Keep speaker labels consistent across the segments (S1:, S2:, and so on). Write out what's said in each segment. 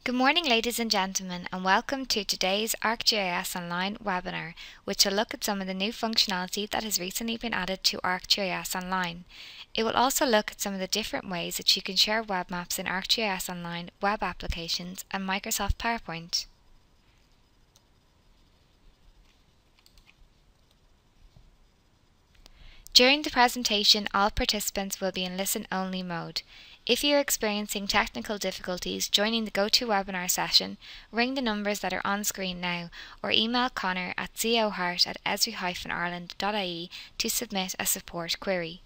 S1: Good morning, ladies and gentlemen, and welcome to today's ArcGIS Online webinar, which will look at some of the new functionality that has recently been added to ArcGIS Online. It will also look at some of the different ways that you can share web maps in ArcGIS Online web applications and Microsoft PowerPoint. During the presentation, all participants will be in listen-only mode. If you are experiencing technical difficulties joining the GoToWebinar session, ring the numbers that are on screen now or email Connor at cohart@esri-ireland.ie to submit a support query.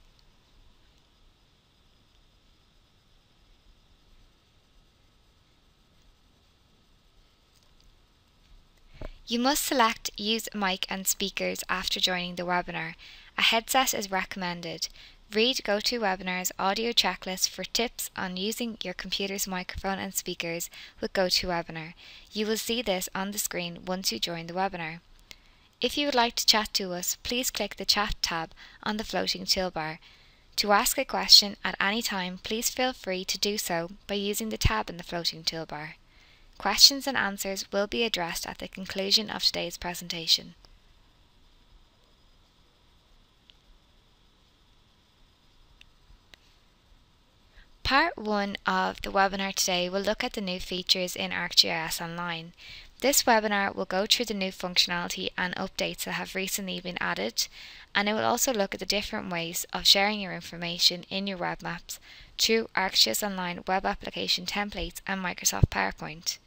S1: You must select Use Mic and Speakers after joining the webinar. A headset is recommended. Read GoToWebinar's audio checklist for tips on using your computer's microphone and speakers with GoToWebinar. You will see this on the screen once you join the webinar. If you would like to chat to us, please click the Chat tab on the floating toolbar. To ask a question at any time, please feel free to do so by using the tab in the floating toolbar. Questions and answers will be addressed at the conclusion of today's presentation. Part 1 of the webinar today will look at the new features in ArcGIS Online. This webinar will go through the new functionality and updates that have recently been added, and it will also look at the different ways of sharing your information in your web maps through ArcGIS Online web application templates and Microsoft PowerPoint.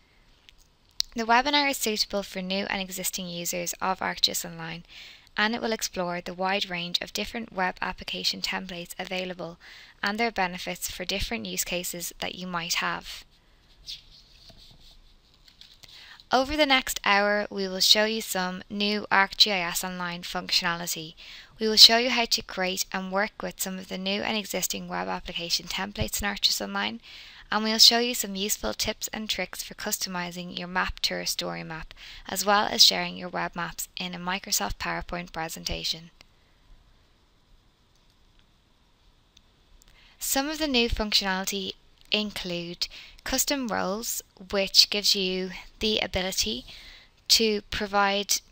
S1: The webinar is suitable for new and existing users of ArcGIS Online, and it will explore the wide range of different web application templates available and their benefits for different use cases that you might have. Over the next hour, we will show you some new ArcGIS Online functionality. We will show you how to create and work with some of the new and existing web application templates in ArcGIS Online, and we'll show you some useful tips and tricks for customizing your map to a story map, as well as sharing your web maps in a Microsoft PowerPoint presentation. Some of the new functionality include custom roles, which gives you the ability to provide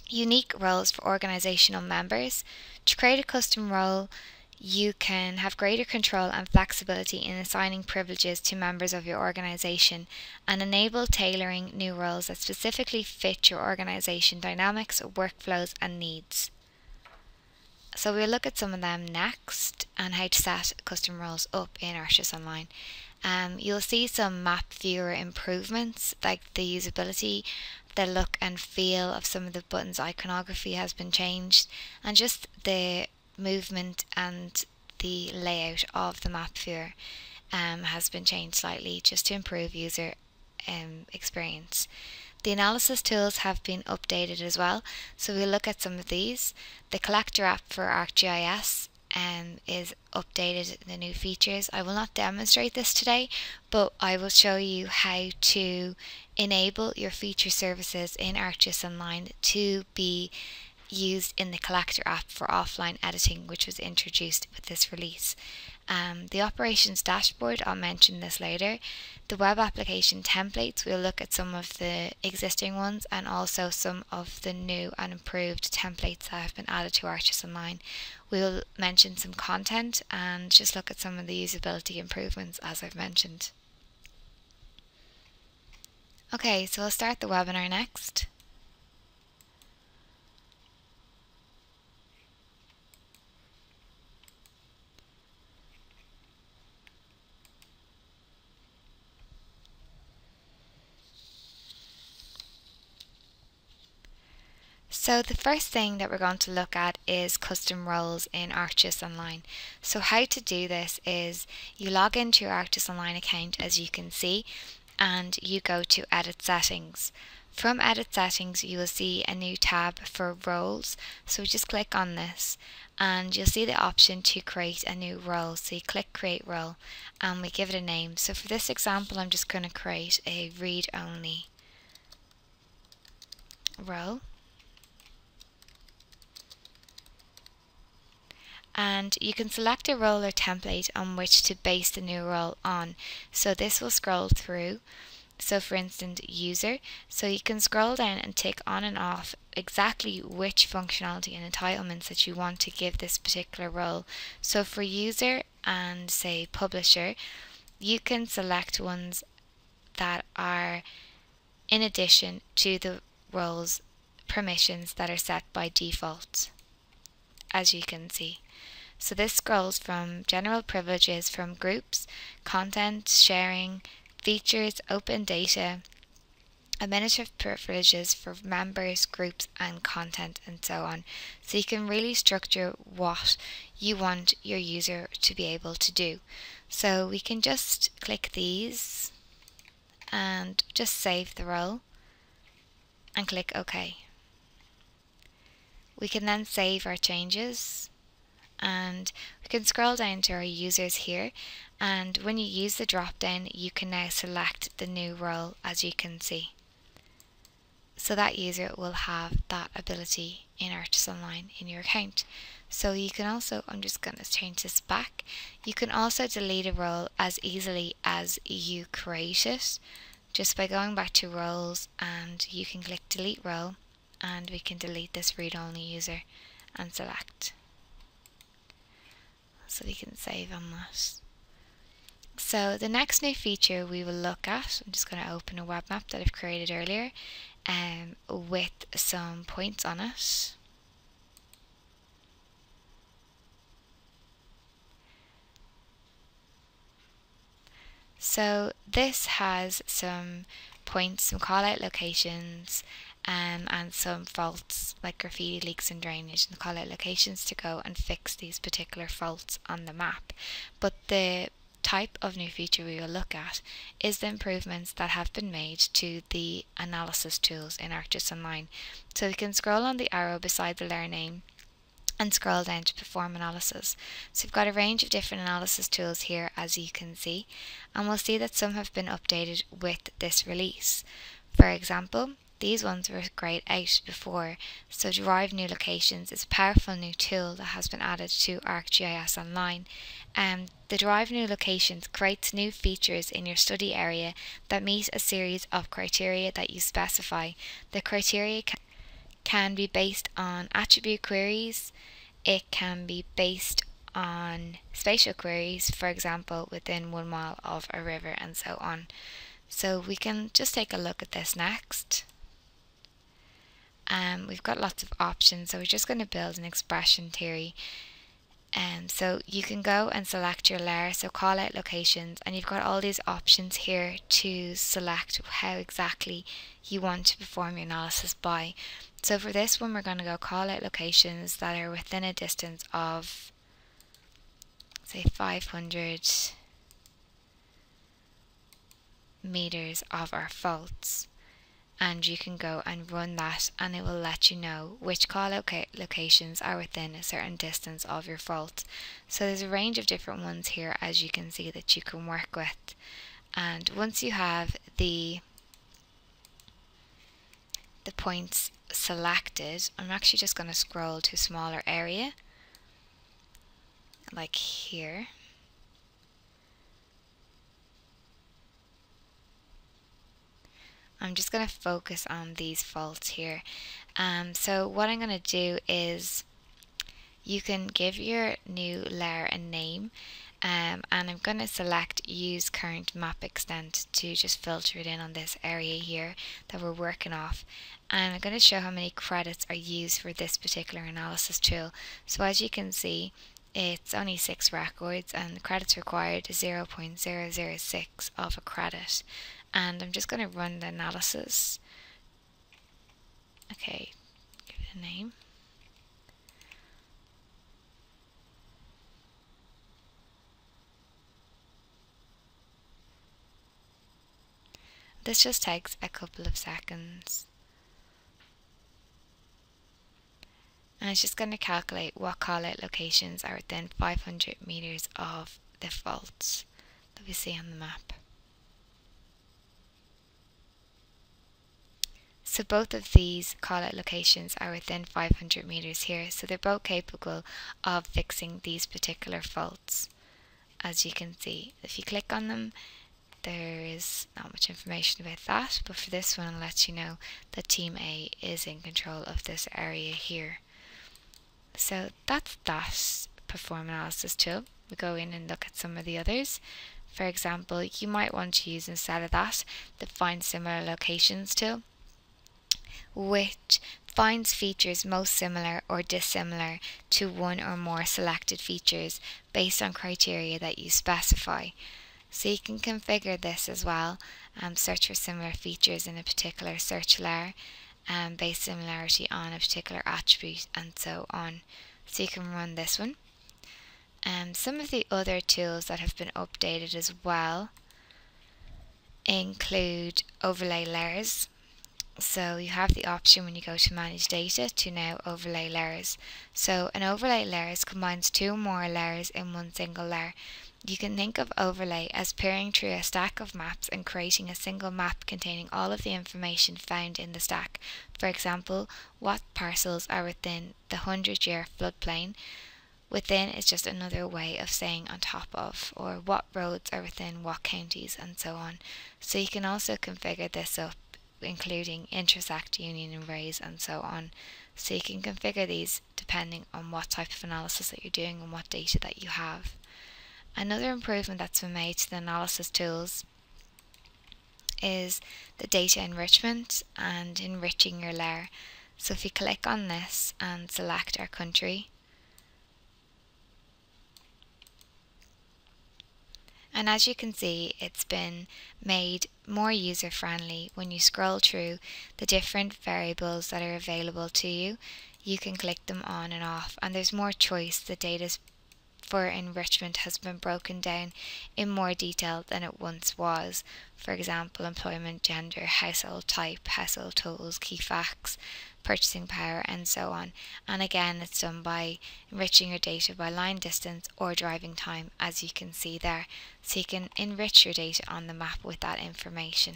S1: unique roles for organizational members. To create a custom role, you can have greater control and flexibility in assigning privileges to members of your organization and enable tailoring new roles that specifically fit your organization dynamics, workflows and needs. So we'll look at some of them next and how to set custom roles up in ArcGIS Online. You'll see some map viewer improvements, like the usability, the look and feel of some of the buttons' iconography has been changed, and just the movement and the layout of the map viewer has been changed slightly just to improve user experience. The analysis tools have been updated as well, so we'll look at some of these. The collector app for ArcGIS is updated, the new features. I will not demonstrate this today, but I will show you how to enable your feature services in ArcGIS Online to be used in the collector app for offline editing, which was introduced with this release. The operations dashboard, I'll mention this later. The web application templates, we'll look at some of the existing ones and also some of the new and improved templates that have been added to ArcGIS Online. We'll mention some content and just look at some of the usability improvements as I've mentioned. Okay, so I'll start the webinar next. So the first thing that we're going to look at is custom roles in ArcGIS Online. So how to do this is you log into your ArcGIS Online account, as you can see, and you go to Edit Settings. From Edit Settings you will see a new tab for roles, so just click on this and you'll see the option to create a new role. So you click Create Role and we give it a name. So for this example I'm just going to create a read only role. And you can select a role or template on which to base the new role on. So this will scroll through So for instance, user, so you can scroll down and tick on and off exactly which functionality and entitlements that you want to give this particular role. So for user and say publisher, you can select ones that are in addition to the role's permissions that are set by default, as you can see. So this scrolls from general privileges from groups, content, sharing, features, open data, administrative privileges for members, groups and content, and so on. So you can really structure what you want your user to be able to do. So we can just click these and just save the role and click OK. We can then save our changes, and we can scroll down to our users here, and when you use the drop down you can now select the new role, as you can see. So that user will have that ability in ArcGIS Online in your account. So you can also, I'm just going to change this back, you can also delete a role as easily as you create it, just by going back to roles, and you can click delete role, and we can delete this read only user and select. So we can save on that. So the next new feature we will look at, I'm just going to open a web map that I've created earlier with some points on it. So this has some points, some call out locations, and some faults like graffiti, leaks and drainage, and call out locations to go and fix these particular faults on the map. But the type of new feature we will look at is the improvements that have been made to the analysis tools in ArcGIS Online. So we can scroll on the arrow beside the layer name and scroll down to perform analysis. So we've got a range of different analysis tools here, as you can see, and we'll see that some have been updated with this release. For example, these ones were grayed out before, so Derive New Locations is a powerful new tool that has been added to ArcGIS Online. The Derive New Locations creates new features in your study area that meet a series of criteria that you specify. The criteria can be based on attribute queries, it can be based on spatial queries, for example within 1 mile of a river, and so on. So we can just take a look at this next. We've got lots of options, so we're just going to build an expression theory. So you can go and select your layer, so call out locations, and you've got all these options here to select how exactly you want to perform your analysis by. So for this one we're going to go call out locations that are within a distance of say 500 meters of our faults, and you can go and run that and it will let you know which call out locations are within a certain distance of your fault. So there's a range of different ones here, as you can see, that you can work with. And once you have the points selected, I'm actually just going to scroll to a smaller area like here. I'm just going to focus on these faults here. So what I'm going to do is you can give your new layer a name, and I'm going to select use current map extent to just filter it in on this area here that we're working off, and I'm going to show how many credits are used for this particular analysis tool. So as you can see, it's only 6 records and the credits required is 0.006 of a credit. And I'm just going to run the analysis. Okay, give it a name. This just takes a couple of seconds. And it's just going to calculate what call out locations are within 500 meters of the faults that we see on the map. So both of these call out locations are within 500 meters here, so they're both capable of fixing these particular faults. As you can see, if you click on them, there is not much information about that, but for this one I'll let you know that Team A is in control of this area here. So that's that perform analysis tool. We go in and look at some of the others. For example, you might want to use, instead of that, the Find Similar Locations tool, which finds features most similar or dissimilar to one or more selected features based on criteria that you specify. So you can configure this as well, search for similar features in a particular search layer, base similarity on a particular attribute, and so on. So you can run this one. Some of the other tools that have been updated as well include overlay layers. So you have the option when you go to manage data to now overlay layers. So an overlay layers combines two or more layers in one single layer. You can think of overlay as peering through a stack of maps and creating a single map containing all of the information found in the stack. For example, what parcels are within the 100-year floodplain. Within is just another way of saying on top of, or what roads are within what counties, and so on. So you can also configure this up, including intersect, union, and raise, and so on. So you can configure these depending on what type of analysis that you're doing and what data that you have. Another improvement that's been made to the analysis tools is the data enrichment and enriching your layer. So if you click on this and select our country, and as you can see, it's been made more user-friendly. When you scroll through the different variables that are available to you, you can click them on and off, and there's more choice. The data for enrichment has been broken down in more detail than it once was. For example, employment, gender, household type, household totals, key facts, purchasing power, and so on. And again, it's done by enriching your data by line distance or driving time, as you can see there. So you can enrich your data on the map with that information.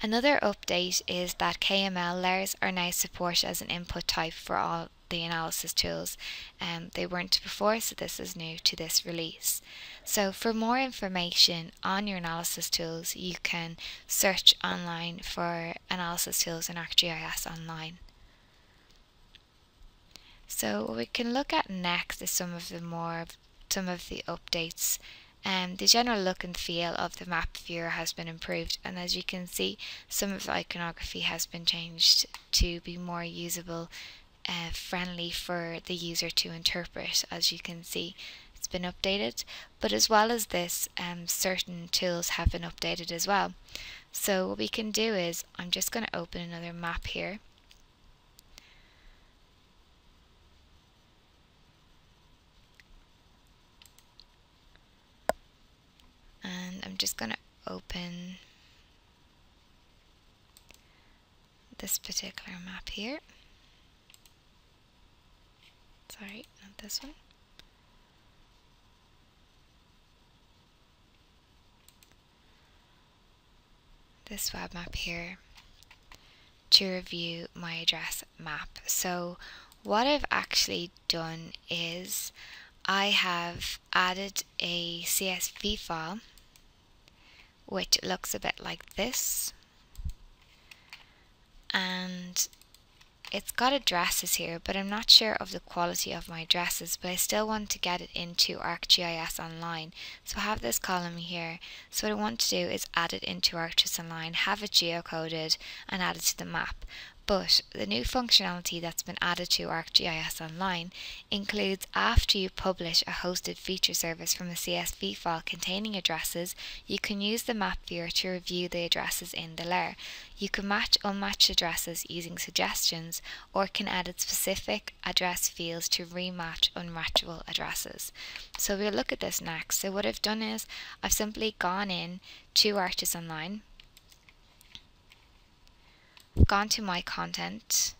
S1: Another update is that KML layers are now supported as an input type for all the analysis tools. They weren't before, so this is new to this release. So for more information on your analysis tools, you can search online for analysis tools in ArcGIS Online. So what we can look at next is some of the updates. The general look and feel of the map viewer has been improved, and as you can see, some of the iconography has been changed to be more usable, friendly for the user to interpret. As you can see, it's been updated, but as well as this, certain tools have been updated as well. So what we can do is, I'm just going to open another map here. And I'm just going to open this particular map here. Sorry, not this one. This web map here to review my address map. So what I've actually done is I have added a CSV file which looks a bit like this, and it's got addresses here, but I'm not sure of the quality of my addresses, but I still want to get it into ArcGIS Online. So I have this column here. So what I want to do is add it into ArcGIS Online, have it geocoded, and add it to the map. But the new functionality that's been added to ArcGIS Online includes, after you publish a hosted feature service from a CSV file containing addresses, you can use the map viewer to review the addresses in the layer. You can match unmatched addresses using suggestions, or can edit specific address fields to rematch unmatchable addresses. So we'll look at this next. So what I've done is I've simply gone in to ArcGIS Online. I've gone to my content.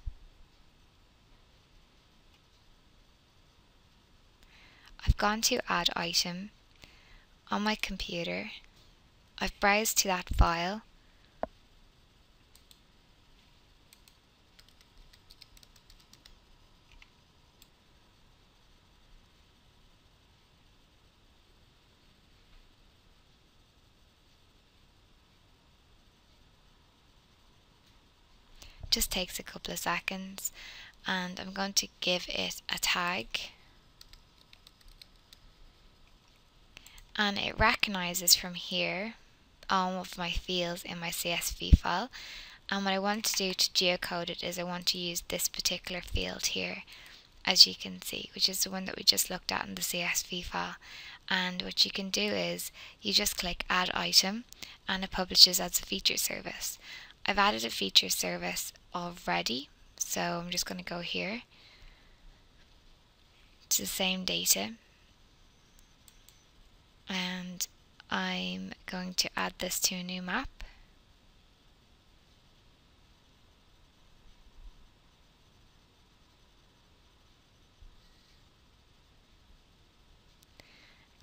S1: I've gone to add item on my computer. I've browsed to that file. just takes a couple of seconds, and I'm going to give it a tag, and it recognizes from here all of my fields in my CSV file. And what I want to do to geocode it is I want to use this particular field here, as you can see, which is the one that we just looked at in the CSV file. And what you can do is you just click add item and it publishes as a feature service. I've added a feature service already, so I'm just going to go here to the same data, and I'm going to add this to a new map.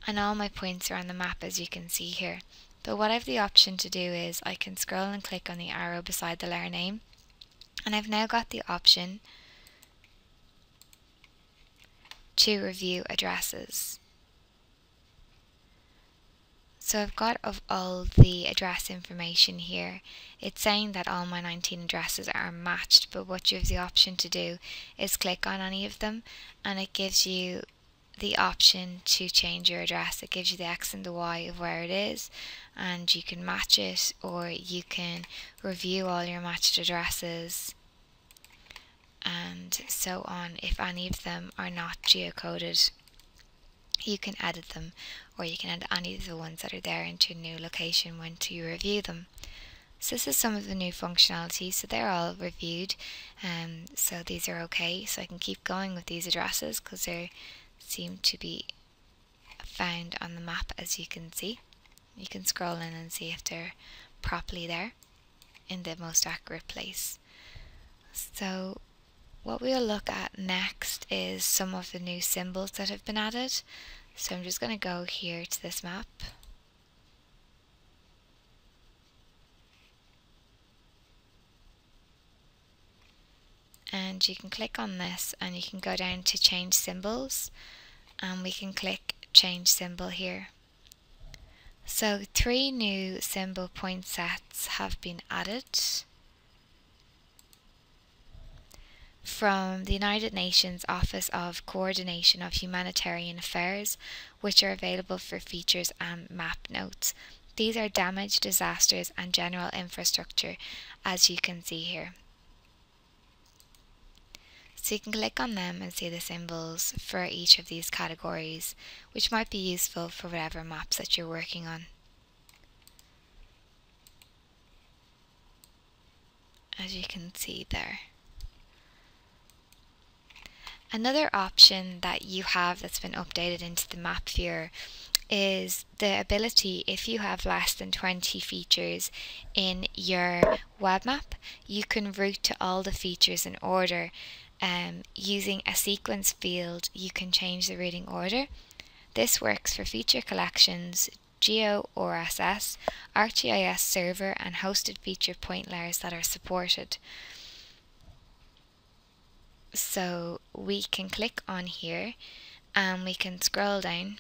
S1: And all my points are on the map, as you can see here. But what I have the option to do is I can scroll and click on the arrow beside the layer name, and I've now got the option to review addresses. So I've got of all the address information here. It's saying that all my 19 addresses are matched, but what you have the option to do is click on any of them, and it gives you the option to change your address. It gives you the X and the Y of where it is, and you can match it, or you can review all your matched addresses, and so on. If any of them are not geocoded, you can edit them, or you can add any of the ones that are there into a new location when you review them. So this is some of the new functionality, so they're all reviewed, so these are okay. So I can keep going with these addresses because they seem to be found on the map, as you can see. You can scroll in and see if they're properly there in the most accurate place. So what we'll look at next is some of the new symbols that have been added. So I'm just going to go here to this map. And you can click on this and you can go down to change symbols, and we can click change symbol here. So 3 new symbol point sets have been added from the United Nations Office of Coordination of Humanitarian Affairs, which are available for features and map notes. These are damage, disasters and general infrastructure, as you can see here. So you can click on them and see the symbols for each of these categories, which might be useful for whatever maps that you're working on. As you can see there. Another option that you have that's been updated into the map viewer is the ability, if you have less than 20 features in your web map, you can route to all the features in order. Using a sequence field, you can change the routing order. This works for feature collections, GeoRSS, ArcGIS server and hosted feature point layers that are supported. So we can click on here and we can scroll down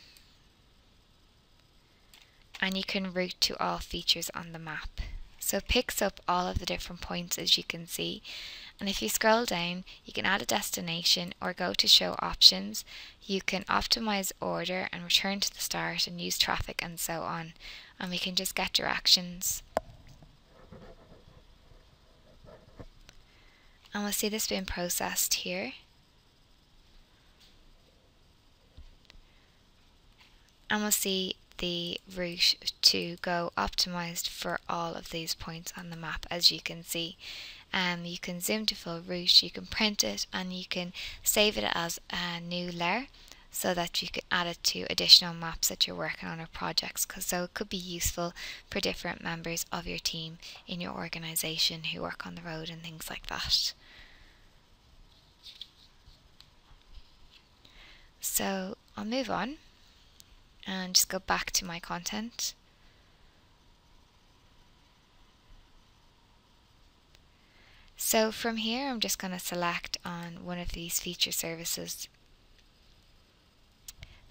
S1: and you can route to all features on the map. So it picks up all of the different points, as you can see, and if you scroll down you can add a destination or go to show options. You can optimize order and return to the start and use traffic and so on, and we can just get directions. And we'll see this being processed here. And we'll see the route to go optimized for all of these points on the map, as you can see. You can zoom to full route, you can print it, and you can save it as a new layer so that you can add it to additional maps that you're working on or projects, so it could be useful for different members of your team in your organization who work on the road and things like that. So I'll move on and just go back to my content. So from here I'm just going to select on one of these feature services.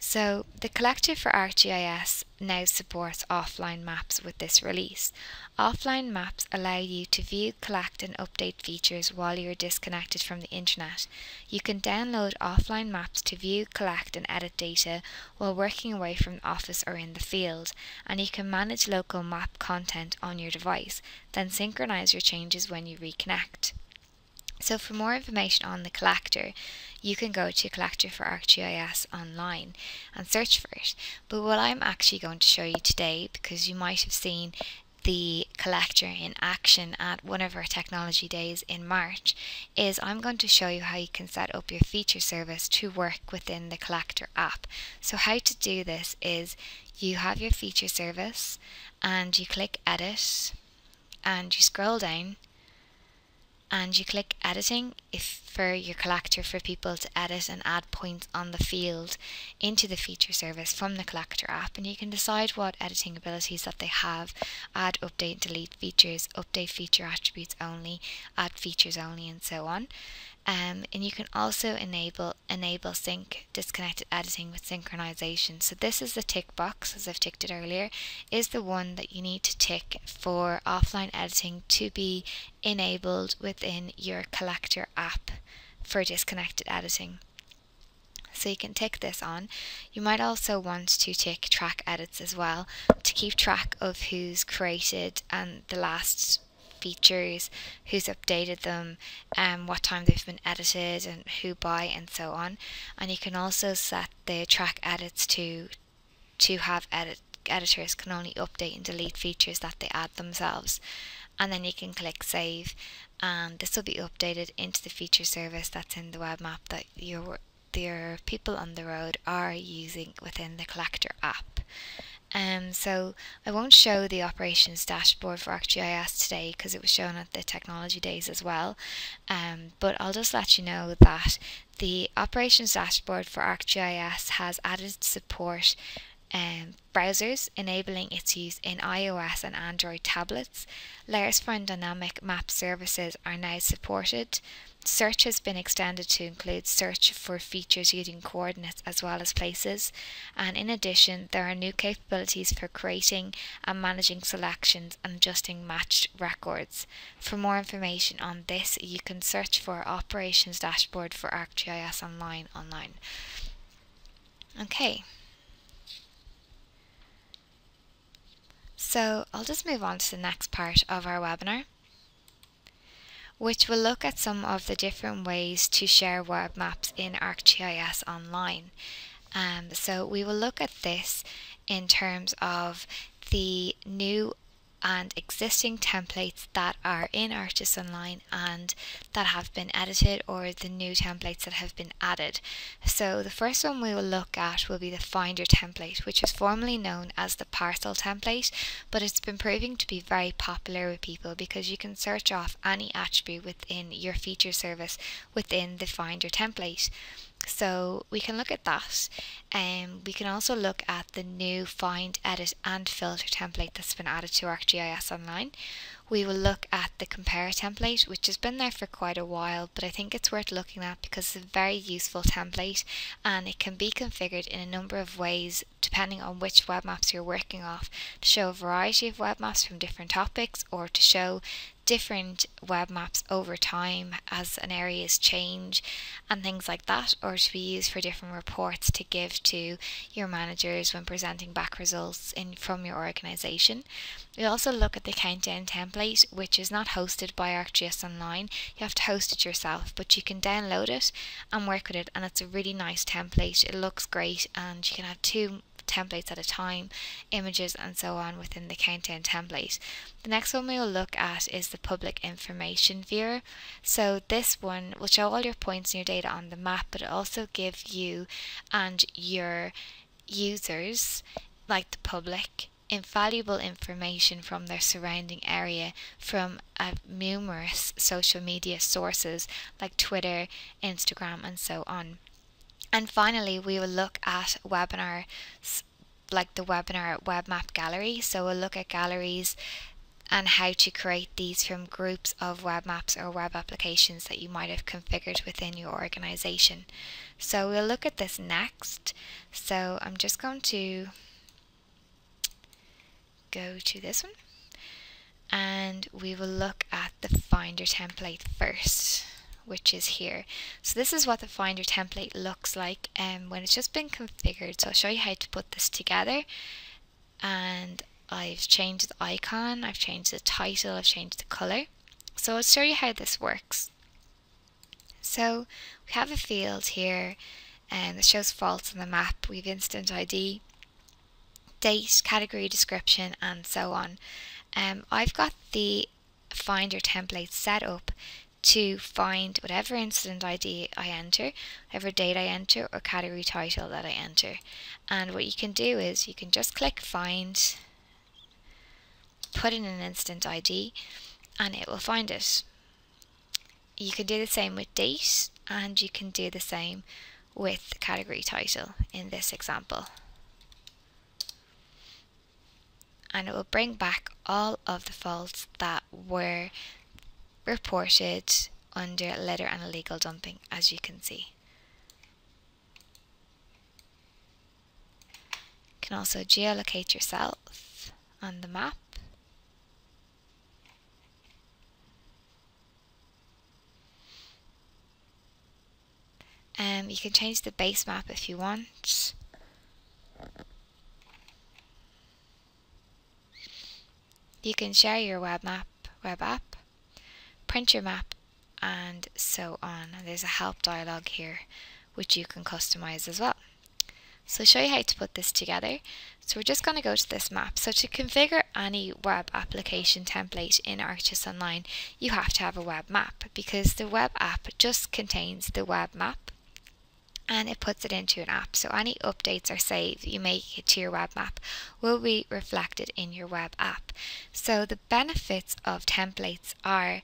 S1: So the collector for ArcGIS now supports offline maps with this release. Offline maps allow you to view, collect and update features while you're disconnected from the internet. You can download offline maps to view, collect and edit data while working away from the office or in the field, and you can manage local map content on your device, then synchronize your changes when you reconnect. So for more information on the collector, you can go to Collector for ArcGIS Online and search for it. But what I'm actually going to show you today, because you might have seen the collector in action at one of our technology days in March, is I'm going to show you how you can set up your feature service to work within the collector app. So how to do this is you have your feature service and you click edit and you scroll down and you click editing for your collector for people to edit and add points on the field into the feature service from the collector app, and you can decide what editing abilities that they have: add, update, delete features, update feature attributes only, add features only, and so on. And you can also enable sync disconnected editing with synchronization. So this is the tick box, as I've ticked it earlier, is the one that you need to tick for offline editing to be enabled within your collector app for disconnected editing. So you can tick this on. You might also want to tick track edits as well to keep track of who's created and the last features, who's updated them, what time they've been edited, and who by, and so on. And you can also set the track edits to have editors can only update and delete features that they add themselves. And then you can click save, and this will be updated into the feature service that's in the web map that your people on the road are using within the collector app. So I won't show the operations dashboard for ArcGIS today because it was shown at the technology days as well, but I'll just let you know that the operations dashboard for ArcGIS has added support browsers, enabling its use in iOS and Android tablets. Layers for dynamic map services are now supported. Search has been extended to include search for features using coordinates as well as places, and in addition there are new capabilities for creating and managing selections and adjusting matched records. For more information on this, you can search for Operations Dashboard for ArcGIS Online. Okay. So I'll just move on to the next part of our webinar, which will look at some of the different ways to share web maps in ArcGIS Online. So we will look at this in terms of the new and existing templates that are in ArcGIS Online and that have been edited, or the new templates that have been added. So the first one we will look at will be the Finder template, which was formerly known as the Parcel template, but it's been proving to be very popular with people because you can search off any attribute within your feature service within the Finder template. So we can look at that. We can also look at the new Find, Edit and Filter template that's been added to ArcGIS Online. We will look at the Compare template, which has been there for quite a while, but I think it's worth looking at because it's a very useful template and it can be configured in a number of ways depending on which web maps you're working off, to show a variety of web maps from different topics, or to show different web maps over time as an areas change and things like that, or to be used for different reports to give to your managers when presenting back results from your organisation. We also look at the Countdown template, which is not hosted by ArcGIS Online. You have to host it yourself, but you can download it and work with it, and it's a really nice template. It looks great and you can have 2 templates at a time, images and so on within the Countdown template. The next one we will look at is the Public Information Viewer. So this one will show all your points and your data on the map, but it also gives you and your users, like the public, invaluable information from their surrounding area from numerous social media sources like Twitter, Instagram and so on. And finally, we will look at webinars like the webinar web map gallery. So we'll look at galleries and how to create these from groups of web maps or web applications that you might have configured within your organization. So we'll look at this next. So I'm just going to go to this one, and we will look at the Finder template first, which is here. So this is what the Finder template looks like when it's just been configured. So I'll show you how to put this together. And I've changed the icon, I've changed the title, I've changed the color. So I'll show you how this works. So we have a field here that shows faults on the map. We have instant ID, date, category description, and so on. I've got the Finder template set up to find whatever incident ID I enter, whatever date I enter, or category title that I enter. And what you can do is you can just click find, put in an instant ID, and it will find it. You can do the same with date, and you can do the same with category title in this example. And it will bring back all of the faults that were reported under litter and illegal dumping, as you can see. You can also geolocate yourself on the map. You can change the base map if you want. You can share your web app, print your map, and so on. And there's a help dialog here which you can customize as well. So I'll show you how to put this together. So we're just going to go to this map. So to configure any web application template in ArcGIS Online, you have to have a web map, because the web app just contains the web map and it puts it into an app. So any updates or saves you make to your web map will be reflected in your web app. So the benefits of templates are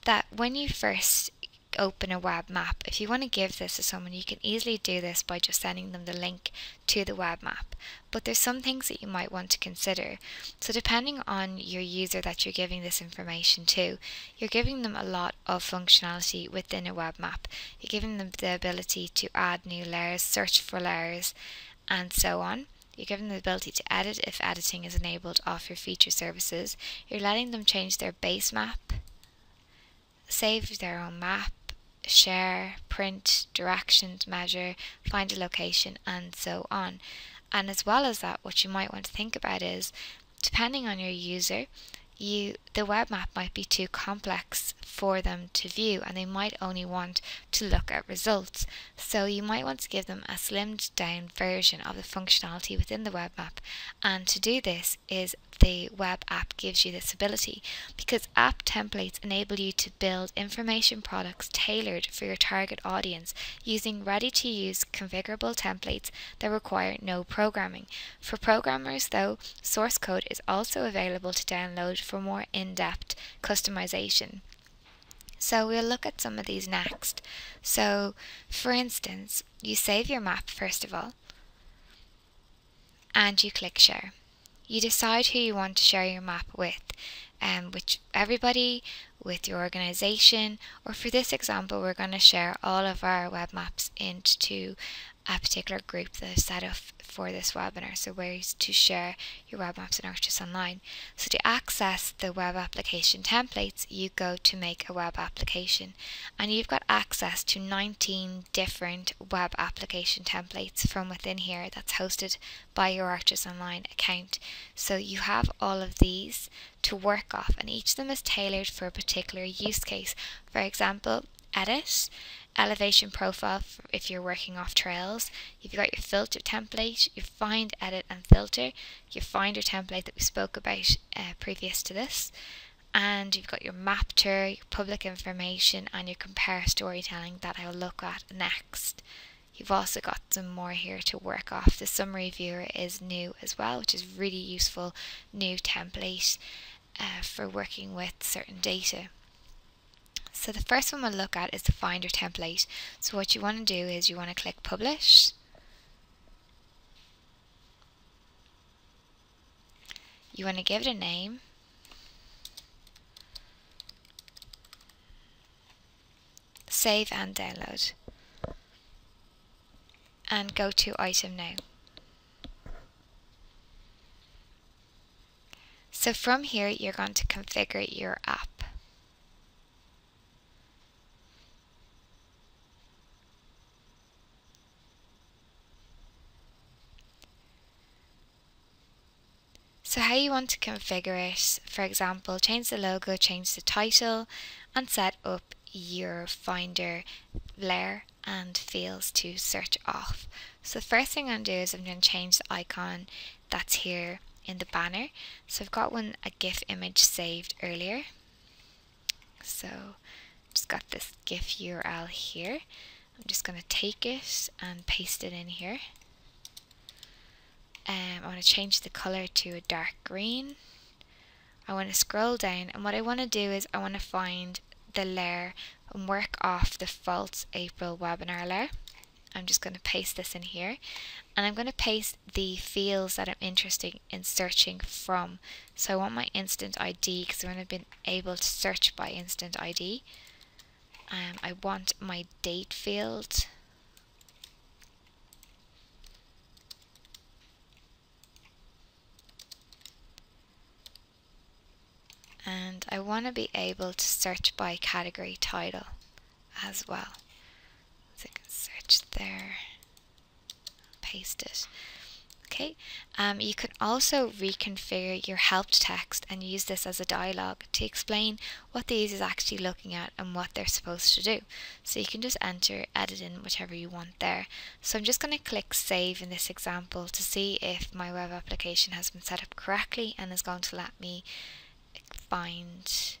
S1: that when you first open a web map, if you want to give this to someone, you can easily do this by just sending them the link to the web map. But there's some things that you might want to consider. So depending on your user that you're giving this information to, you're giving them a lot of functionality within a web map. You're giving them the ability to add new layers, search for layers, and so on. You're giving them the ability to edit if editing is enabled off your feature services. You're letting them change their base map, save their own map, share, print, directions, measure, find a location, and so on. And as well as that, what you might want to think about is, depending on your user, the web map might be too complex for them to view, and they might only want to look at results. So you might want to give them a slimmed down version of the functionality within the web map. And to do this is the web app gives you this ability, because app templates enable you to build information products tailored for your target audience using ready-to-use configurable templates that require no programming. For programmers though, source code is also available to download for more in-depth customization. So we'll look at some of these next. So for instance, you save your map first of all, and you click share. You decide who you want to share your map with, which everybody, with your organization, or for this example we're going to share all of our web maps into a particular group that is set up for this webinar. So ways to share your web maps in ArcGIS Online. So to access the web application templates, you go to make a web application, and you've got access to 19 different web application templates from within here that's hosted by your ArcGIS Online account. So you have all of these to work off, and each of them is tailored for a particular use case. For example, edit, elevation profile if you're working off trails. You've got your filter template, your find, edit and filter, your finder template that we spoke about previous to this, and you've got your map tour, your public information, and your compare storytelling that I will look at next. You've also got some more here to work off. The summary viewer is new as well, which is really useful new template for working with certain data. So the first one we'll look at is the Finder template. So what you want to do is you want to click Publish. You want to give it a name. save and download. And go to Item Now. So from here, you're going to configure your app. So how you want to configure it, for example, change the logo, change the title, and set up your Finder layer and fields to search off. So the first thing I'm going to do is I'm going to change the icon that's here in the banner. So I've got a GIF image saved earlier. So just got this GIF URL here. I'm just going to take it and paste it in here. I want to change the color to a dark green. I want to scroll down, and what I want to do is I want to find the layer and work off the false April webinar layer. I'm just going to paste this in here, and I'm going to paste the fields that I'm interested in searching from. So I want my instant ID because I'm going to be able to search by instant ID. I want my date field. And I want to be able to search by category title as well. So I can search there, paste it. Okay, you can also reconfigure your help text and use this as a dialogue to explain what the user is actually looking at and what they're supposed to do. So you can just edit in whichever you want there. So I'm just going to click save in this example to see if my web application has been set up correctly and is going to let me find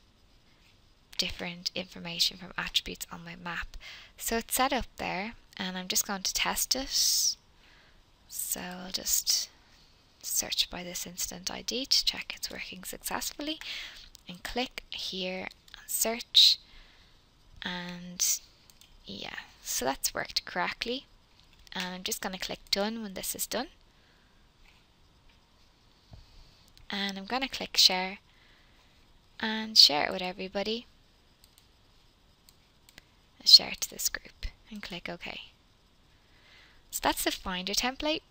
S1: different information from attributes on my map. So it's set up there, and I'm just going to test it. So I'll just search by this instant ID to check it's working successfully, and click here and search, and yeah, so that's worked correctly. And I'm just going to click done when this is done, and I'm going to click share and share it with everybody, and share it to this group, and click OK. So that's the Finder template.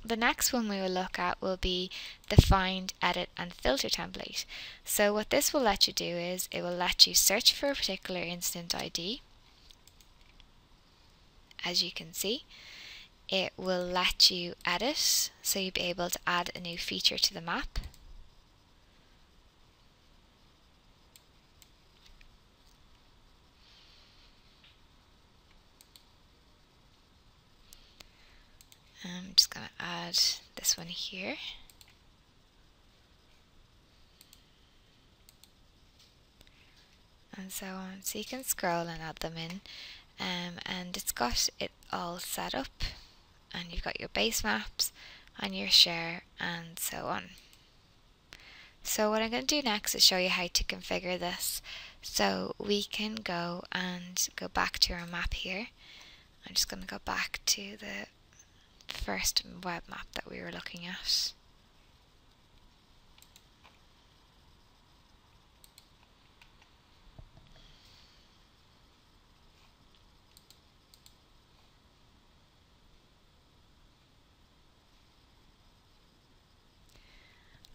S1: The next one we will look at will be the Find, Edit and Filter template. So what this will let you do is it will let you search for a particular instant ID. As you can see, it will let you edit, so you'll be able to add a new feature to the map. I'm just going to add this one here. And so on. So you can scroll and add them in. And it's got it all set up. And you've got your base maps and your share and so on. So what I'm going to do next is show you how to configure this. So we can go back to our map here. I'm just going to go back to the first web map that we were looking at.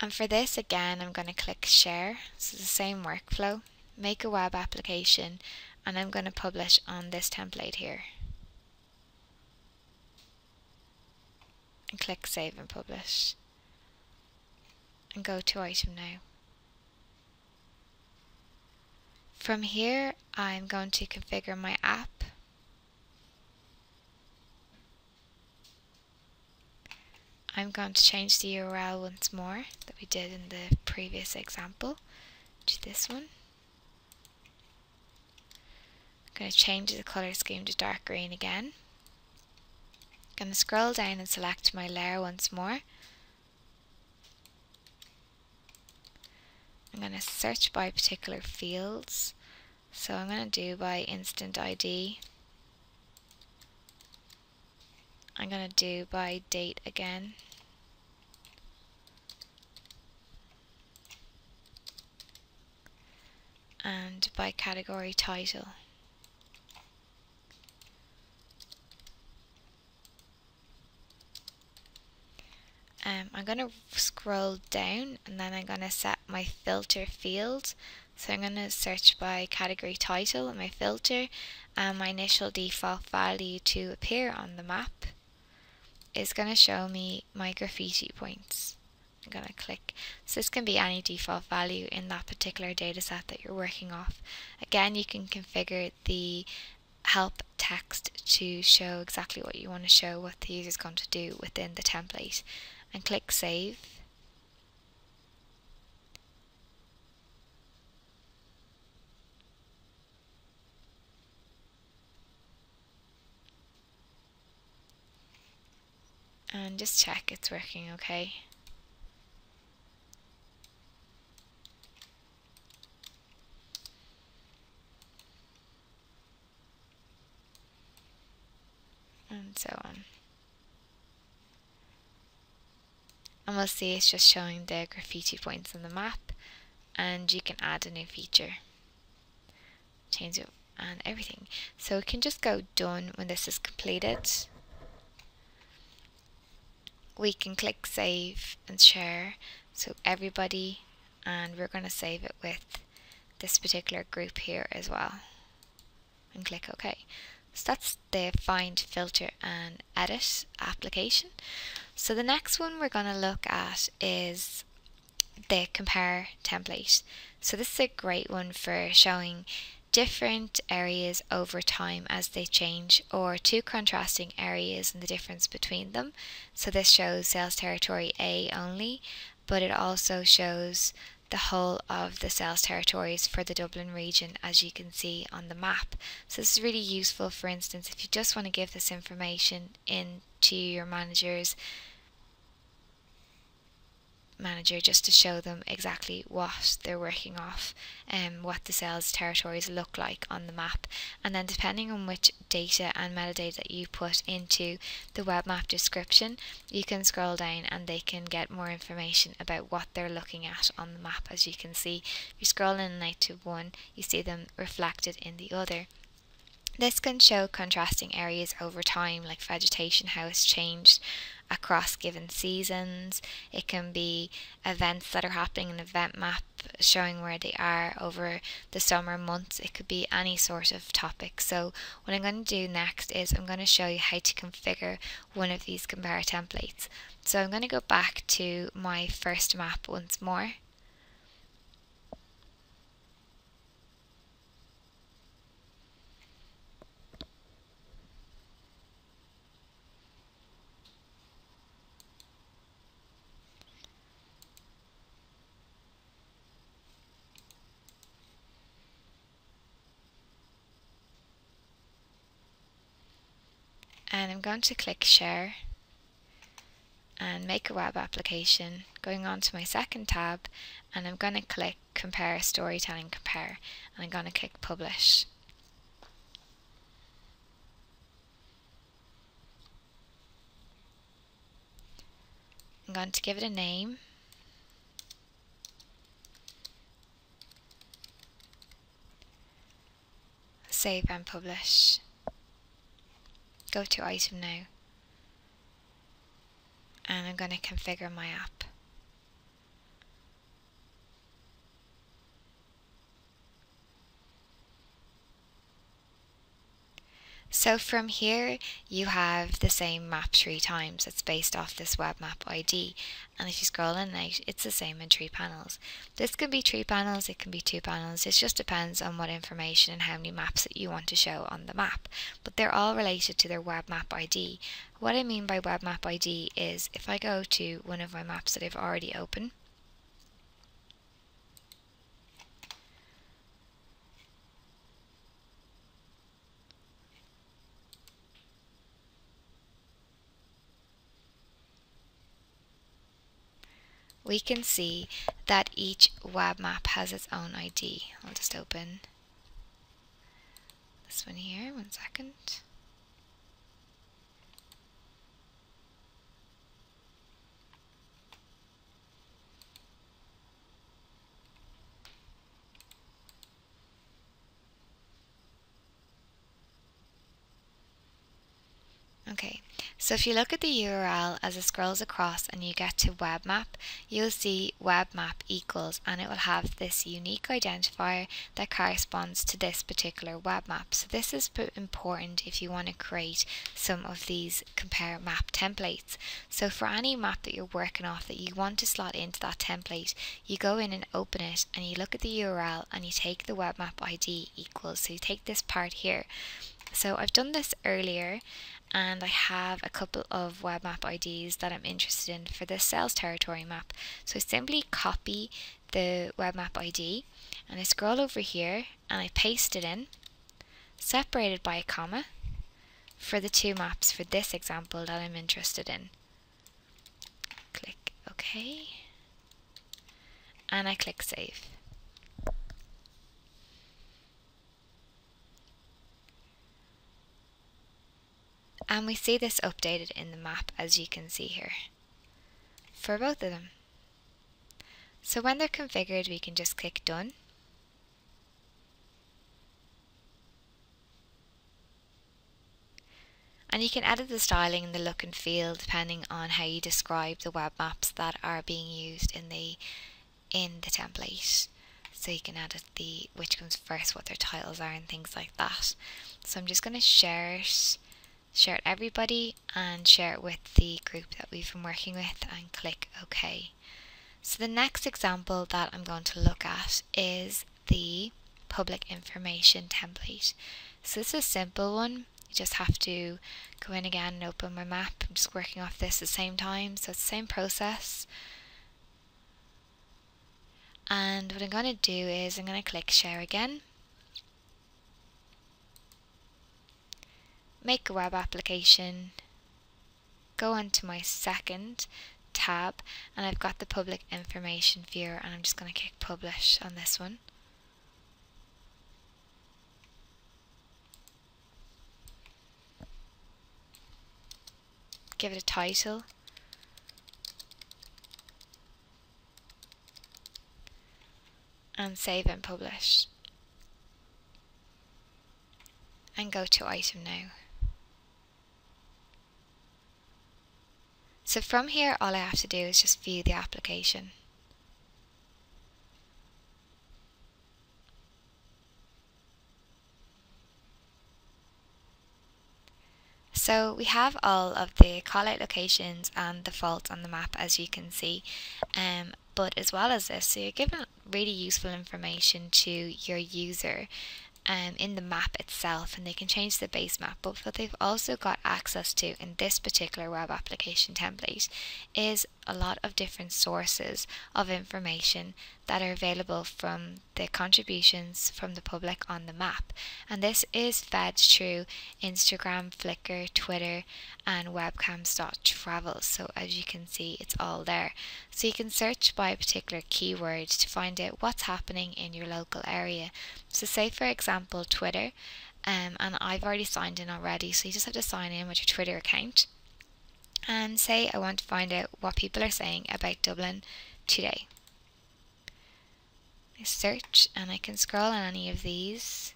S1: And for this again, I'm going to click share. So it's the same workflow. Make a web application, and I'm going to publish on this template here. And click save and publish. And go to Item Now. From here, I'm going to configure my app. I'm going to change the URL once more that we did in the previous example to this one. I'm going to change the colour scheme to dark green again. I'm going to scroll down and select my layer once more. I'm going to search by particular fields. So I'm going to do by instant ID. I'm going to do by date again. And by category title. I'm going to scroll down and then I'm going to set my filter field. So I'm going to search by category title in my filter, and my initial default value to appear on the map is going to show me my graffiti points. I'm going to click. So this can be any default value in that particular dataset that you're working off. Again, you can configure the help text to show exactly what you want to show, what the user is going to do within the template, and click save. And just check it's working okay. And so on. And we'll see it's just showing the graffiti points on the map, and you can add a new feature, change it and everything. So we can just go done when this is completed. We can click save and share, so everybody, and we're going to save it with this particular group here as well, and click OK. So that's the find, filter and edit application. So the next one we're going to look at is the compare template. So this is a great one for showing different areas over time as they change, or two contrasting areas and the difference between them. So this shows sales territory A only, but it also shows the whole of the sales territories for the Dublin region, as you can see on the map. So this is really useful, for instance, if you just want to give this information in to your manager just to show them exactly what they're working off and what the sales territories look like on the map. And then depending on which data and metadata that you put into the web map description, you can scroll down and they can get more information about what they're looking at on the map. As you can see, if you scroll in and out to one, you see them reflected in the other. This can show contrasting areas over time, like vegetation, how it's changed across given seasons. It can be events that are happening in an event map showing where they are over the summer months. It could be any sort of topic. So what I'm going to do next is I'm going to show you how to configure one of these compare templates. So I'm going to go back to my first map once more. And I'm going to click share and make a web application, going on to my second tab, and I'm going to click compare storytelling compare, and I'm going to click publish. I'm going to give it a name. Save and publish. Go to item now, and I'm going to configure my app. So from here you have the same map 3 times. It's based off this web map ID, and if you scroll in and out, it's the same in 3 panels. This can be 3 panels, it can be 2 panels. It just depends on what information and how many maps that you want to show on the map, but they're all related to their web map ID. What I mean by web map ID is if I go to one of my maps that I've already opened, we can see that each web map has its own ID. I'll just open this one here, 1 second. Okay, So if you look at the URL as it scrolls across and you get to web map, you'll see web map equals, and it will have this unique identifier that corresponds to this particular web map. So this is important if you want to create some of these compare map templates. So for any map that you're working off that you want to slot into that template, you go in and open it and you look at the URL and you take the web map ID equals. So you take this part here. So I've done this earlier, and I have a couple of web map IDs that I'm interested in for this sales territory map. So I simply copy the web map ID and I scroll over here and I paste it in, separated by a comma, for the two maps for this example that I'm interested in. Click OK and I click Save. And we see this updated in the map, as you can see here, for both of them. So when they're configured, we can just click Done. And you can edit the styling and the look and feel depending on how you describe the web maps that are being used in the template. So you can edit which comes first, what their titles are and things like that. So I'm just going to share it everybody and share it with the group that we've been working with and click OK. So the next example that I'm going to look at is the public information template. So this is a simple one. You just have to go in again and open my map. I'm just working off this at the same time, so it's the same process. And what I'm going to do is I'm going to click share again. Make a web application, go on to my second tab, and I've got the public information viewer, and I'm just going to click publish on this one. Give it a title. And save and publish. And go to item now. So from here, all I have to do is just view the application. So we have all of the callout locations and the faults on the map, as you can see, but as well as this, so you're giving really useful information to your user in the map itself, and they can change the base map. But what they've also got access to in this particular web application template is a lot of different sources of information that are available from the contributions from the public on the map, and this is fed through Instagram, Flickr, Twitter and webcams.travel. So as you can see, it's all there. So you can search by a particular keyword to find out what's happening in your local area. So say for example Twitter, and I've already signed in already, so you just have to sign in with your Twitter account and say I want to find out what people are saying about Dublin today. I search and I can scroll on any of these.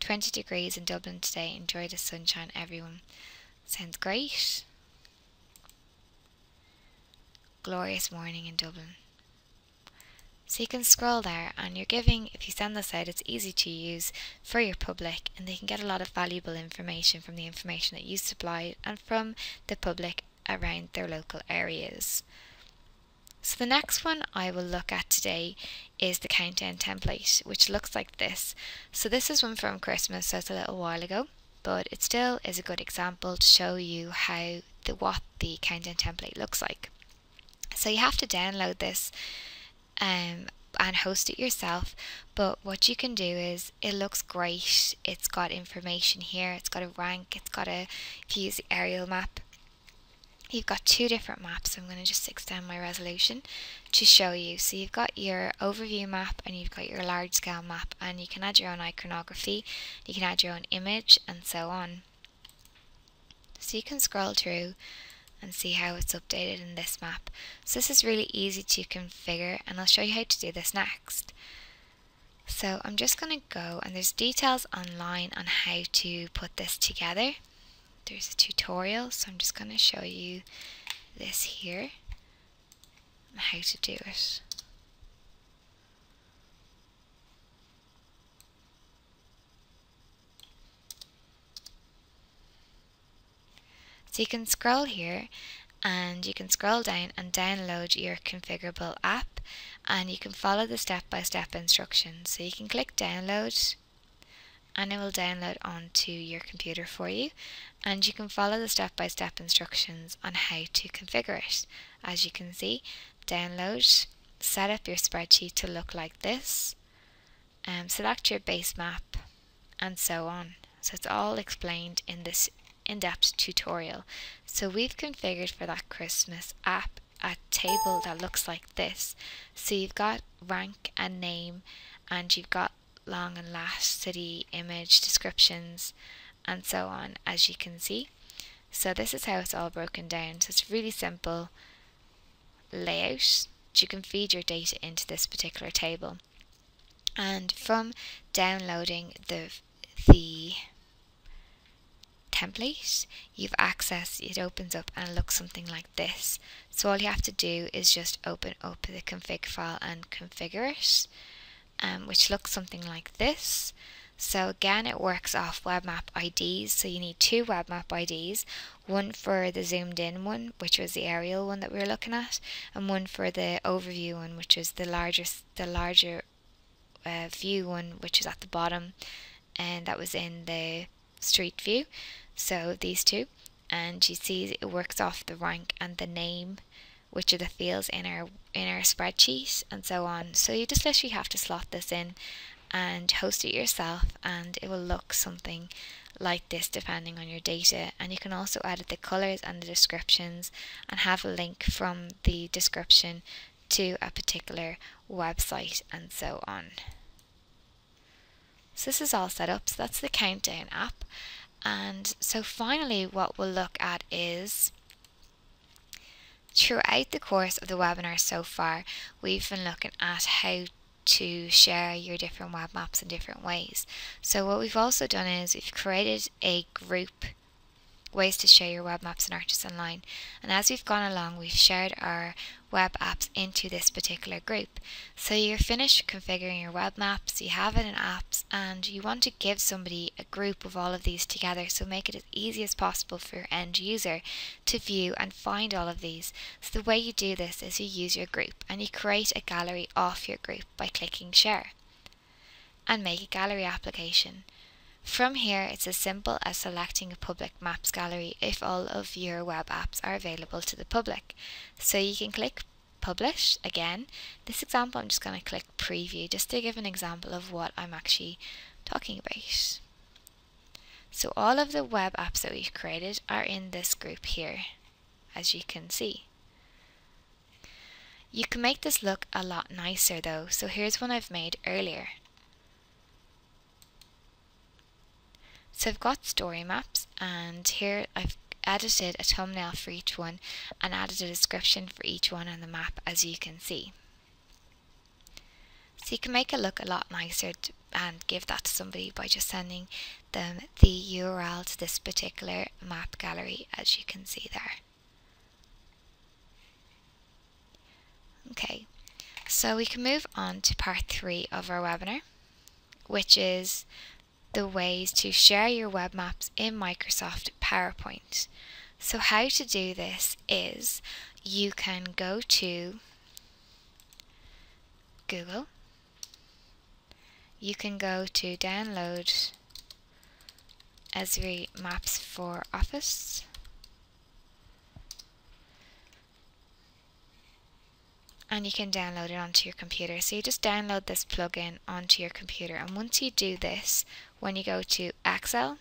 S1: 20 degrees in Dublin today, enjoy the sunshine everyone. Sounds great. Glorious morning in Dublin. So you can scroll there, and you're giving, if you send this out, it's easy to use for your public, and they can get a lot of valuable information from the information that you supplied and from the public around their local areas. So the next one I will look at today is the countdown template, which looks like this. So this is one from Christmas, so it's a little while ago, but it still is a good example to show you what the countdown template looks like. So you have to download this and host it yourself, but what you can do is, it looks great. It's got information here, it's got a rank, it's got if you use the aerial map, you've got two different maps. I'm going to just extend my resolution to show you. So you've got your overview map and you've got your large scale map, and you can add your own iconography, you can add your own image and so on. So you can scroll through and see how it's updated in this map. So this is really easy to configure, and I'll show you how to do this next. So I'm just going to go, and there's details online on how to put this together. there's a tutorial, so I'm just going to show you this here and how to do it. So you can scroll here and you can scroll down and download your configurable app, and you can follow the step-by-step instructions. So you can click download and it will download onto your computer for you, and you can follow the step-by-step instructions on how to configure it. As you can see, download, set up your spreadsheet to look like this, select your base map, and so on. So it's all explained in this in-depth tutorial. So we've configured for that Christmas app a table that looks like this. So you've got rank and name, and you've got long and last, city, image, descriptions, and so on, as you can see. So this is how it's all broken down. So it's really simple layout. You can feed your data into this particular table, and from downloading the template, you've access, it opens up and it looks something like this. So all you have to do is just open up the config file and configure it, which looks something like this. So again, it works off web map IDs. So you need 2 web map IDs, one for the zoomed in one, which was the aerial one that we were looking at, and one for the overview one, which is the larger view one, which is at the bottom, and that was in the street view. So these two, and you see it works off the rank and the name, which are the fields in our spreadsheet, and so on. So you just literally have to slot this in and host it yourself, and it will look something like this depending on your data. And you can also edit the colors and the descriptions and have a link from the description to a particular website, and so on. So this is all set up. So that's the Countdown app. And so finally what we'll look at is, throughout the course of the webinar so far, we've been looking at how to share your different web maps in different ways. So what we've also done is we've created a group, ways to share your web maps in ArcGIS Online, and as we've gone along we've shared our web apps into this particular group. So you're finished configuring your web maps, you have it in apps, and you want to give somebody a group of all of these together, so make it as easy as possible for your end user to view and find all of these. So the way you do this is you use your group and you create a gallery off your group by clicking share and make a gallery application. From here, it's as simple as selecting a public maps gallery if all of your web apps are available to the public. So you can click publish. Again, this example I'm just going to click preview just to give an example of what I'm actually talking about. So all of the web apps that we've created are in this group here, as you can see. You can make this look a lot nicer though, so here's one I've made earlier. So I've got story maps, and here I've edited a thumbnail for each one and added a description for each one on the map, as you can see. So you can make it look a lot nicer and give that to somebody by just sending them the URL to this particular map gallery, as you can see there. Okay, so we can move on to part 3 of our webinar, which is the ways to share your web maps in Microsoft PowerPoint. So how to do this is you can go to Google, you can go to download Esri Maps for Office, and you can download it onto your computer. So you just download this plugin onto your computer, and once you do this, when you go to Excel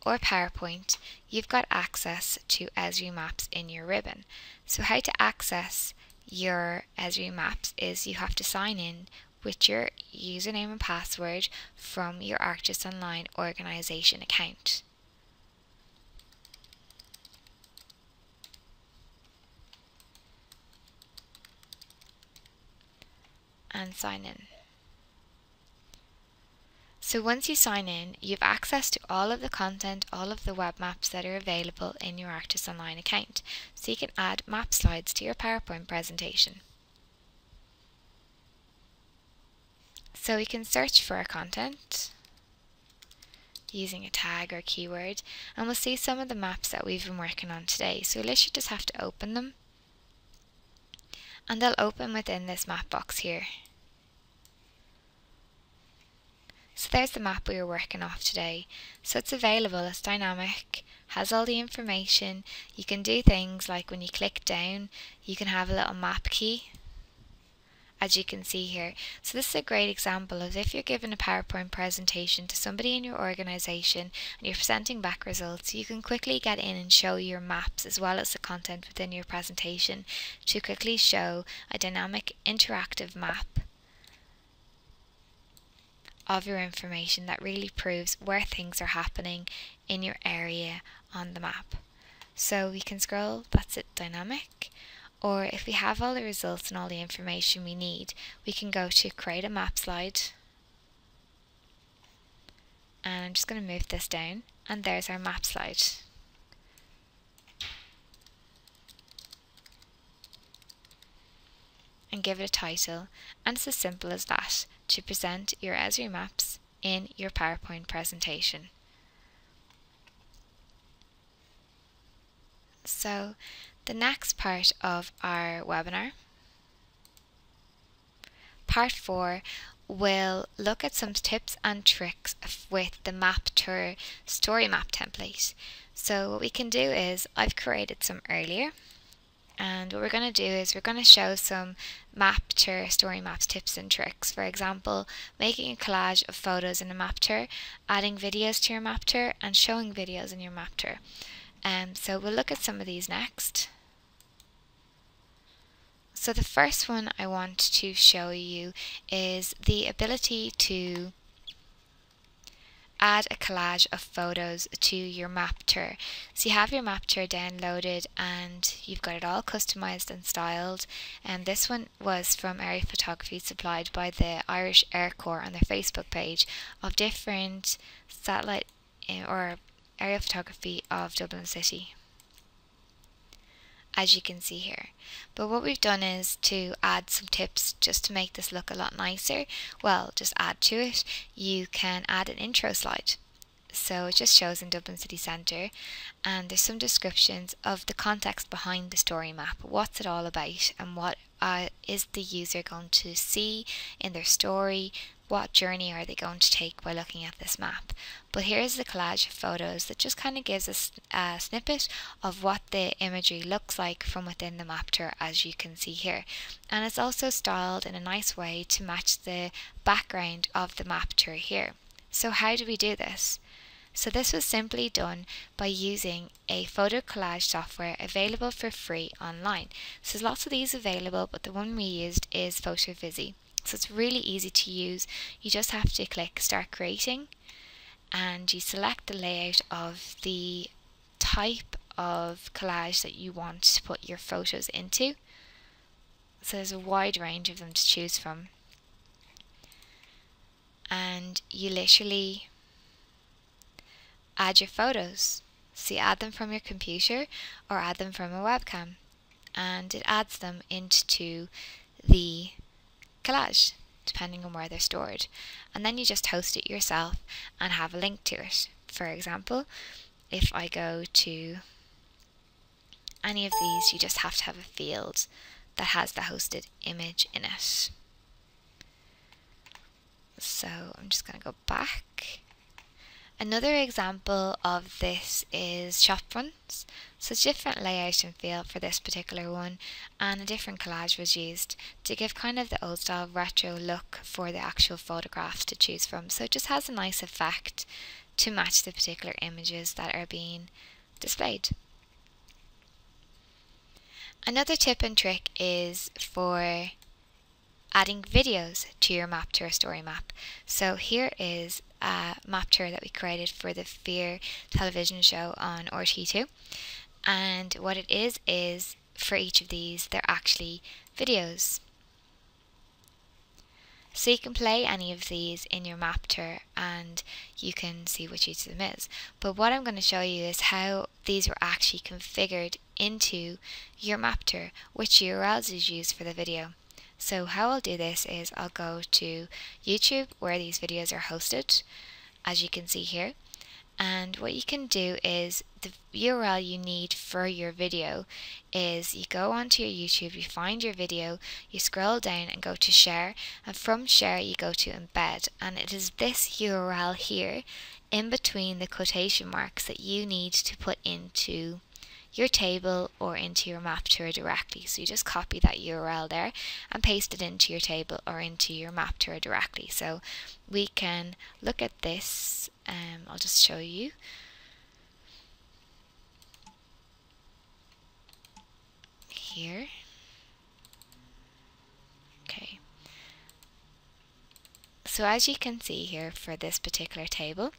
S1: or PowerPoint, you've got access to Esri Maps in your ribbon. So how to access your Esri Maps is you have to sign in with your username and password from your ArcGIS Online organization account. And sign in. So once you sign in, you have access to all of the content, all of the web maps that are available in your ArcGIS Online account. So you can add map slides to your PowerPoint presentation. So we can search for our content using a tag or keyword, and we'll see some of the maps that we've been working on today. So we'll literally just have to open them, and they'll open within this map box here. So there's the map we were working off today. So it's available, it's dynamic, has all the information. You can do things like when you click down, you can have a little map key, as you can see here. So this is a great example of if you're giving a PowerPoint presentation to somebody in your organisation and you're presenting back results, you can quickly get in and show your maps as well as the content within your presentation to quickly show a dynamic interactive map of your information that really proves where things are happening in your area on the map. So we can scroll, that's it, dynamic. Or if we have all the results and all the information we need, we can go to create a map slide. And I'm just going to move this down, and there's our map slide. And give it a title, and it's as simple as that, to present your Esri maps in your PowerPoint presentation. So the next part of our webinar, part 4, will look at some tips and tricks with the Map Tour story map template. So what we can do is, I've created some earlier, and what we're going to do is we're going to show some map tour story maps tips and tricks. For example, making a collage of photos in a map tour, adding videos to your map tour, and showing videos in your map tour. So we'll look at some of these next. So the first one I want to show you is the ability to add a collage of photos to your map tour. So you have your map tour downloaded and you've got it all customized and styled, and this one was from Area Photography, supplied by the Irish Air Corps on their Facebook page, of different satellite or aerial photography of Dublin City, as you can see here. But what we've done is to add some tips just to make this look a lot nicer. Well, just add to it, you can add an intro slide. So it just shows in Dublin City Centre, and there's some descriptions of the context behind the story map. What's it all about, and what is the user going to see in their story? What journey are they going to take by looking at this map? But here's the collage of photos that just kind of gives us a snippet of what the imagery looks like from within the map tour, as you can see here. And it's also styled in a nice way to match the background of the map tour here. So how do we do this? So this was simply done by using a photo collage software available for free online. So there's lots of these available, but the one we used is PhotoVisi. So it's really easy to use. You just have to click Start Creating, and you select the layout of the type of collage that you want to put your photos into. So there's a wide range of them to choose from, and you literally add your photos. So you add them from your computer or add them from a webcam, and it adds them into the collage depending on where they're stored, and then you just host it yourself and have a link to it. For example, if I go to any of these, you just have to have a field that has the hosted image in it. So I'm just going to go back. Another example of this is shop fronts. So it's different layout and feel for this particular one, and a different collage was used to give kind of the old style retro look for the actual photographs to choose from. So it just has a nice effect to match the particular images that are being displayed. Another tip and trick is for adding videos to your map tour story map. So here is a map tour that we created for the Fear television show on RT2, and what it is for each of these they're actually videos. So you can play any of these in your map tour and you can see which each of them is. But what I'm going to show you is how these were actually configured into your map tour, which URLs is used for the video. So how I'll do this is I'll go to YouTube where these videos are hosted, as you can see here. And what you can do is the URL you need for your video is you go onto your YouTube, you find your video, you scroll down and go to share, and from share you go to embed, and it is this URL here in between the quotation marks that you need to put into your table or into your map tour directly. So you just copy that URL there and paste it into your table or into your map tour directly. So we can look at this. I'll just show you. Here. Okay. So as you can see here for this particular table,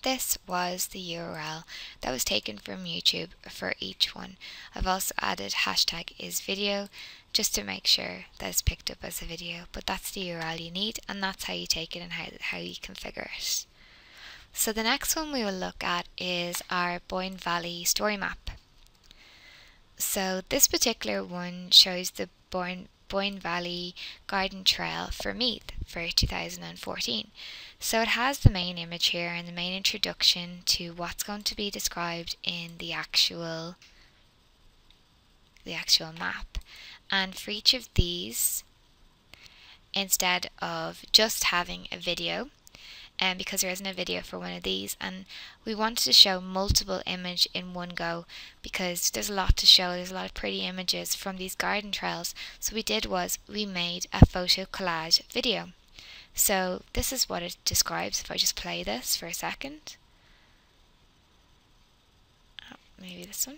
S1: this was the URL that was taken from YouTube for each one. I've also added hashtag is video just to make sure that it's picked up as a video, but that's the URL you need, and that's how you take it and how you configure it. So the next one we will look at is our Boyne Valley story map. So this particular one shows the Boyne Valley Garden Trail for Meath for 2014. So it has the main image here and the main introduction to what's going to be described in the actual map. And for each of these, instead of just having a video, because there isn't a video for one of these, and we wanted to show multiple images in one go because there's a lot to show, there's a lot of pretty images from these garden trails. So we made a photo collage video. So this is what it describes. If I just play this for a second, maybe this one.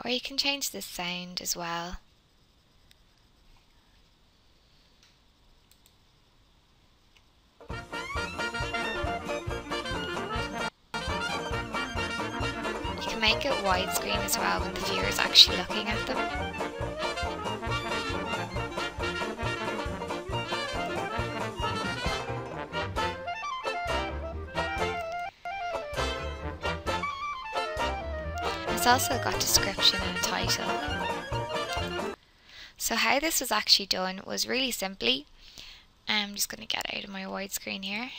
S1: Or you can change the sound as well. You can make it widescreen as well when the viewer is actually looking at them. It's also got description and a title. So how this was actually done was really simply, I'm just going to get out of my widescreen here,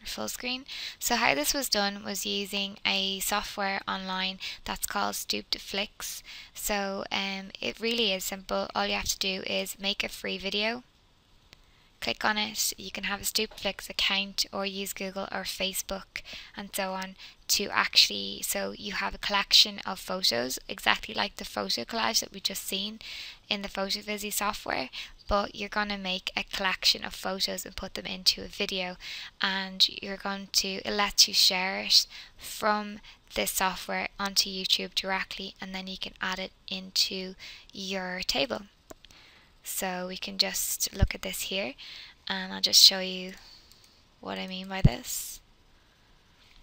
S1: or full screen. So how this was done was using a software online that's called StupidFlix. So it really is simple. All you have to do is make a free video. Click on it. You can have a StupidFlix account or use Google or Facebook and so on to actually, so you have a collection of photos exactly like the photo collage that we just seen in the PhotoVisi software, but you're going to make a collection of photos and put them into a video, and it lets you share it from this software onto YouTube directly, and then you can add it into your table. So we can just look at this here and I'll just show you what I mean by this.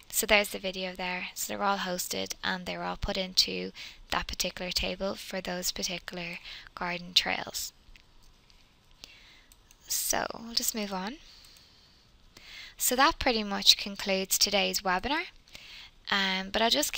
S1: So there's the video there. So they're all hosted and they're all put into that particular table for those particular garden trails. So we'll just move on. So that pretty much concludes today's webinar. But I'll just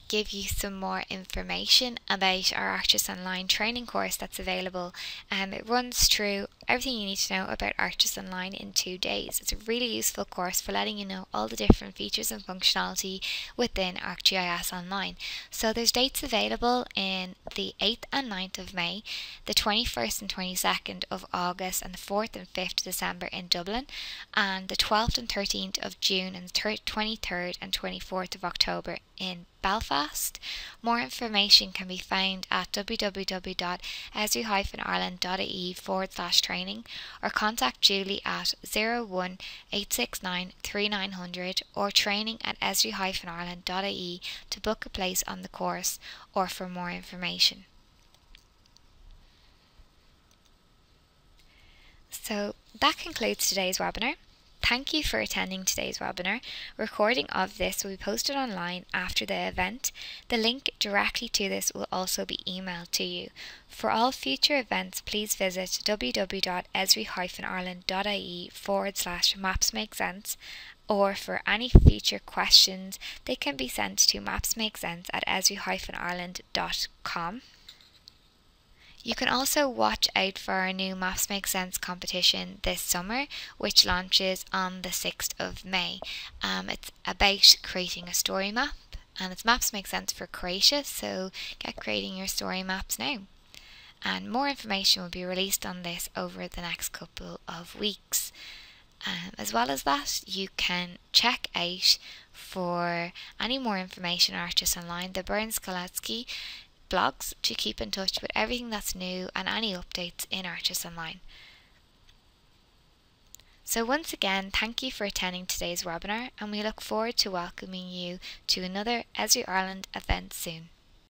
S1: give you some more information about our ArcGIS Online training course that's available. It runs through everything you need to know about ArcGIS Online in 2 days. It's a really useful course for letting you know all the different features and functionality within ArcGIS Online. So there's dates available in the 8th and 9th of May, the 21st and 22nd of August, and the 4th and 5th of December in Dublin, and the 12th and 13th of June, and the 23rd and 24th of October in Belfast. More information can be found at www.esri-ireland.ie/training, or contact Julie at 01869 3900 or training@esri-ireland.ie to book a place on the course or for more information. So that concludes today's webinar. Thank you for attending today's webinar. A recording of this will be posted online after the event. The link directly to this will also be emailed to you. For all future events, please visit www.esri-ireland.ie/mapsmakesense, or for any future questions, they can be sent to mapsmakesense@esri-ireland.com. You can also watch out for our new Maps Make Sense competition this summer, which launches on the 6th of May. It's about creating a story map, and it's Maps Make Sense for Croatia, so get creating your story maps now. And more information will be released on this over the next couple of weeks. As well as that, you can check out for any more information on ArcGIS Online, the Collage blogs, to keep in touch with everything that's new and any updates in ArcGIS Online. So once again, thank you for attending today's webinar, and we look forward to welcoming you to another Esri Ireland event soon.